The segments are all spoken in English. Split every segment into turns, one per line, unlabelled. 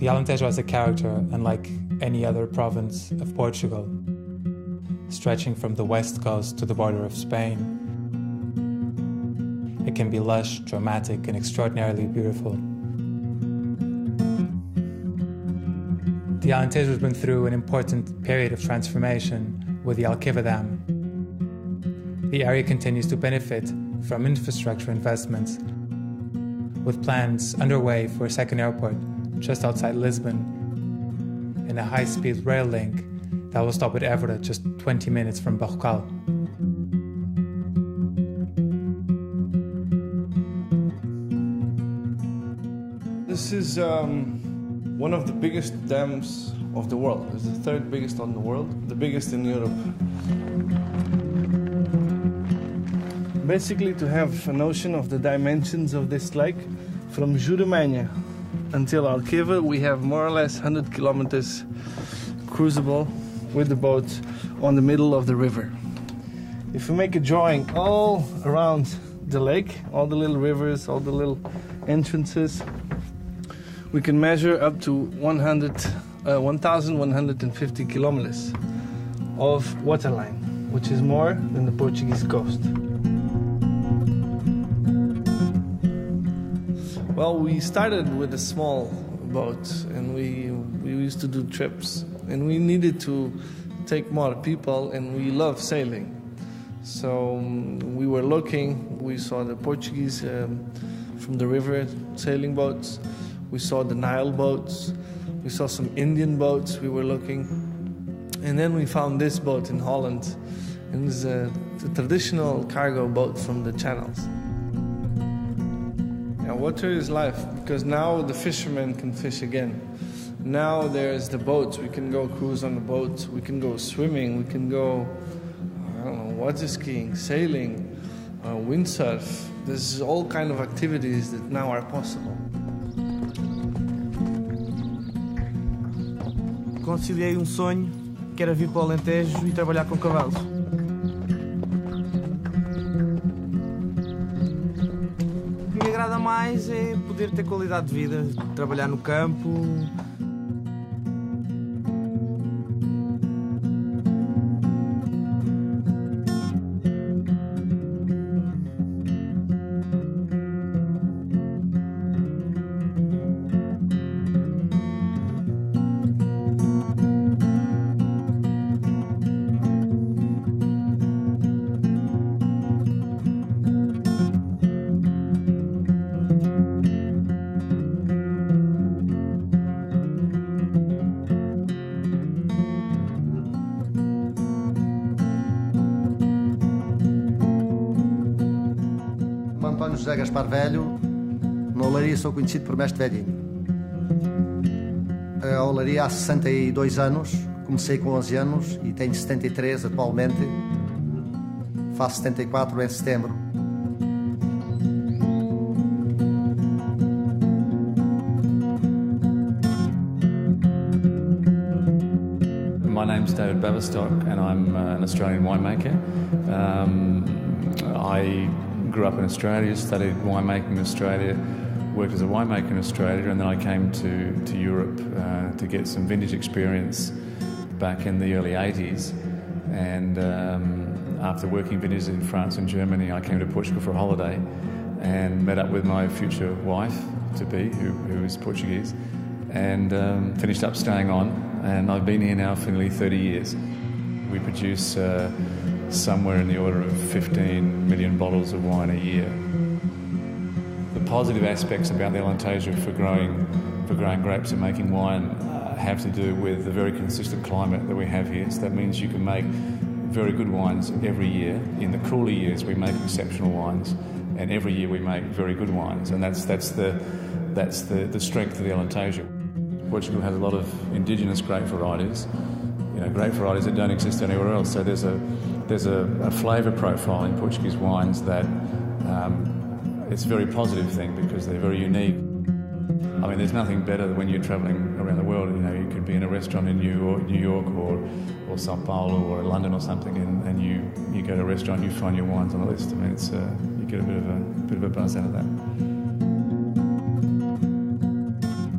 The Alentejo has a character unlike any other province of Portugal, stretching from the west coast to the border of Spain. It can be lush, dramatic, and extraordinarily beautiful. The Alentejo has been through an important period of transformation with the Alqueva Dam. The area continues to benefit from infrastructure investments, with plans underway for a second airport just outside Lisbon and a high-speed rail link that will stop at Évora, just 20 minutes from Barrocal.
This is one of the biggest dams of the world. It's the third biggest on the world, the biggest in Europe. Basically, to have a notion of the dimensions of this lake, from Jurumanha until Alqueva, we have more or less 100 kilometers cruisable with the boat on the middle of the river. If we make a drawing all around the lake, all the little rivers, all the little entrances, we can measure up to 1,150 kilometers of waterline, which is more than the Portuguese coast. Well, we started with a small boat, and we used to do trips, and we needed to take more people, and we love sailing. So we were looking, we saw the Portuguese from the river sailing boats, we saw the Nile boats, we saw some Indian boats, we were looking, and then we found this boat in Holland, and it's a traditional cargo boat from the channels. And water is life, because now the fishermen can fish again. Now there's the boats, we can go cruise on the boat, we can go swimming, we can go, I don't know, water skiing, sailing, windsurf. There's all kind of activities that now are possible.
Conciliei sonho, que era vir para o Alentejo e trabalhar com cavalos. O que me agrada mais é poder ter qualidade de vida, trabalhar no campo.
José Gaspar Velho, na olaria sou conhecido por Mestre Velhinho. A olaria há 62 anos, comecei com 11 anos e tenho 73 atualmente, faço 74 em setembro.
My name's David Baverstock and I'm an Australian winemaker. I grew up in Australia, studied winemaking in Australia, worked as a winemaker in Australia, and then I came to Europe to get some vintage experience back in the early 80s. And after working vintages in France and Germany, I came to Portugal for a holiday and met up with my future wife-to-be, who is Portuguese, and finished up staying on. And I've been here now for nearly 30 years. We produce somewhere in the order of 15 million bottles of wine a year. The positive aspects about the Alentejo for growing grapes and making wine have to do with the very consistent climate that we have here. So that means you can make very good wines every year. In the cooler years, we make exceptional wines, and every year we make very good wines, and that's the strength of the Alentejo. Portugal has a lot of indigenous grape varieties. You know, grape varieties that don't exist anywhere else. So there's a flavour profile in Portuguese wines that it's a very positive thing because they're very unique. I mean, there's nothing better than when you're travelling around the world. You know, you could be in a restaurant in New York or Sao Paulo or London or something, and you go to a restaurant, you find your wines on the list. I mean, it's you get a bit of a buzz out of that.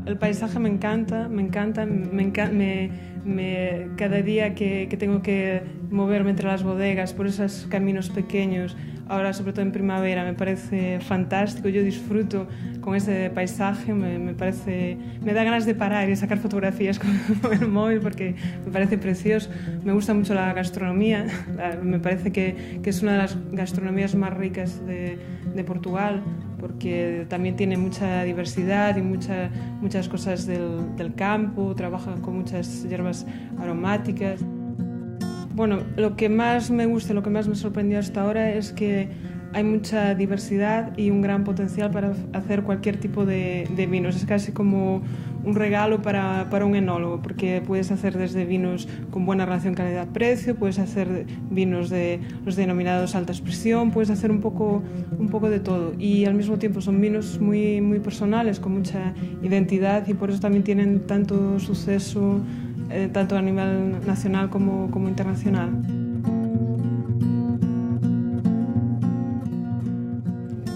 El paisaje me encanta, cada día que tengo que moverme entre las bodegas, por esos caminos pequeños, ahora sobre todo en primavera, me parece fantástico. Yo disfruto con ese paisaje, me da ganas de parar y sacar fotografías con el móvil porque me parece precioso. Me gusta mucho la gastronomía, me parece que es una de las gastronomías más ricas de Portugal, porque también tiene mucha diversidad y muchas cosas del campo, trabajan con muchas hierbas aromáticas. Bueno, lo que más me gusta, lo que más me sorprendió hasta ahora es que hay mucha diversidad y un gran potencial para hacer cualquier tipo de vinos. Es casi como un regalo para un enólogo, porque puedes hacer desde vinos con buena relación calidad-precio, puedes hacer vinos de los denominados alta expresión, puedes hacer un poco de todo. Y al mismo tiempo son vinos muy, muy personales, con mucha identidad, y por eso también tienen tanto suceso, tanto a nivel nacional como internacional.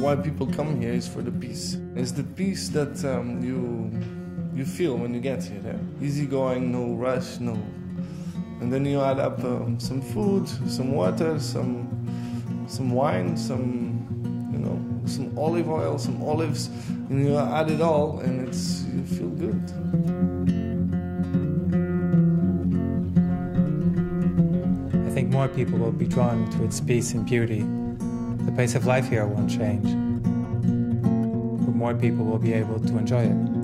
Why people come here is for the peace. It's the peace that you feel when you get here. Easygoing, no rush, no. And then you add up some food, some water, some wine, some olive oil, some olives, and you add it all, and you feel good.
I think more people will be drawn to its peace and beauty. The pace of life here won't change, but more people will be able to enjoy it.